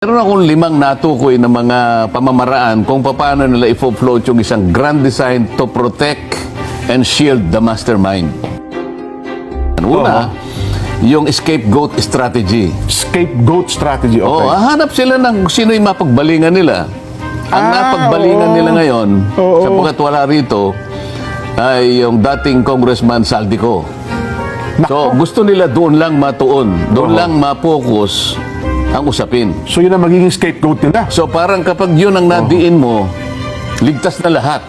Meron akong 5 natukoy na mga pamamaraan kung paano nila i-float yung isang grand design to protect and shield the mastermind. Una, yung scapegoat strategy. Scapegoat strategy, okay. Hahanap sila ng sino yung mapagbalingan nila. Ang napagbalingan nila ngayon, sapagkat wala rito, ay yung dating Congressman Saldico. So, gusto nila doon lang matuon, doon lang ma-focus ang usapin. So yun ang magiging scapegoat nila? So parang kapag yun ang nadiin mo, ligtas na lahat.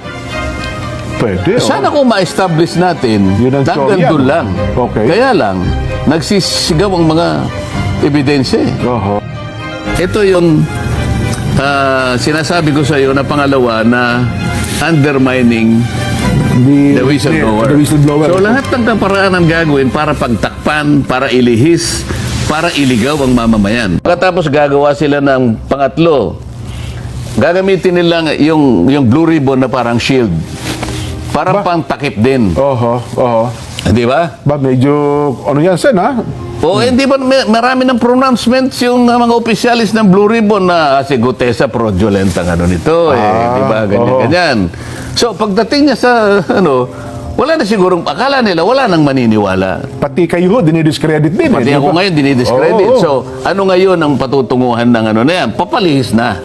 Pwede. Sana kung ma-establish natin, Yun ang hanggang storya, doon no? lang. Okay. Kaya lang, nagsisigaw ang mga ebidensya. Ito yung sinasabi ko sa iyo na pangalawa na undermining the whistleblower. The whistleblower. So lahat ng paraan ang gagawin para pagtakpan, para ilihis, para iligaw ang mamamayan. Pagkatapos gagawa sila ng pangatlo, gagamitin nila yung blue ribbon na parang shield. Parang pangtakip din. Di ba? Ba, medyo, ano yan, Sen, ha? Hindi ba marami ng pronouncements yung mga opisyalis ng blue ribbon na si Gutesa fraudulent ang ano nito. Di ba? Ganyan. So, pagdating niya sa, wala na sigurong, akala nila, wala nang maniniwala. Pati kayo, dinidiscredit din. Pati ako ngayon, dinidiscredit. So, ano ngayon ang patutunguhan ng ano na yan? Papalihis na.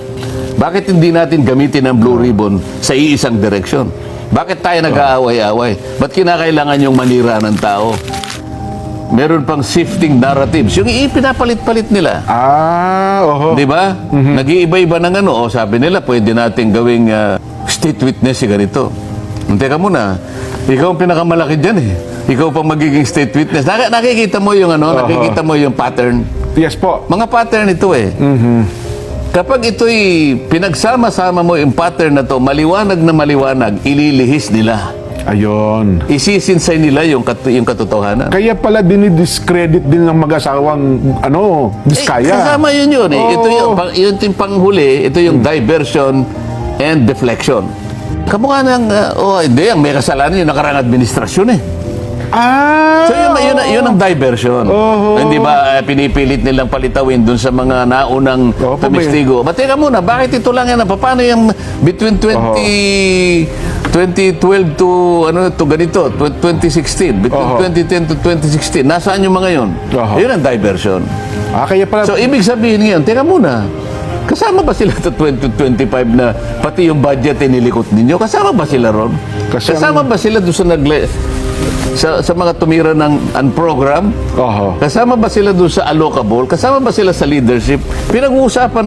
Bakit hindi natin gamitin ang blue ribbon sa iisang direksyon? Bakit tayo nag-aaway-aaway? Ba't kinakailangan yung manira ng tao? Meron pang shifting narratives. Yung ipinapalit-palit nila. Di ba? Nag-iiba-iba ng ano. Sabi nila, pwede natin gawing state witness si ganito. Teka muna, ikaw ang pinakamalaki dyan eh. Ikaw pang magiging state witness. Nakikita mo yung nakikita mo yung pattern. Yes po. Mga pattern ito eh. Kapag ito'y pinagsama-sama mo yung pattern na to, maliwanag na maliwanag, ililihis nila. Ayun. Isisinsay nila yung katotohanan. Kaya pala dinidiscredit din ng mag-asawang, diskaya. Kasama yun eh. Ito yung panghuli, ito yung diversion and deflection. Kamukha ng, hindi, ang may kasalanan yung nakarang administrasyon eh. So yun ang diversion. Hindi ba pinipilit nilang palitawin dun sa mga naunang tumistigo? But teka muna, bakit ito lang yan? Paano yung between 2012 to ganito, 2016, between 2010 to 2016, nasaan yung mga yun? Yun ang diversion. Kaya pala... So ibig sabihin ngayon, teka muna, kasama ba sila sa 2025 na pati yung budget inilikot ninyo? Kasama ba sila ron? Kasama ba sila doon sa mga tumira ng program? Kasama ba sila doon sa allocable? Kasama ba sila sa leadership? Pinag-uusapan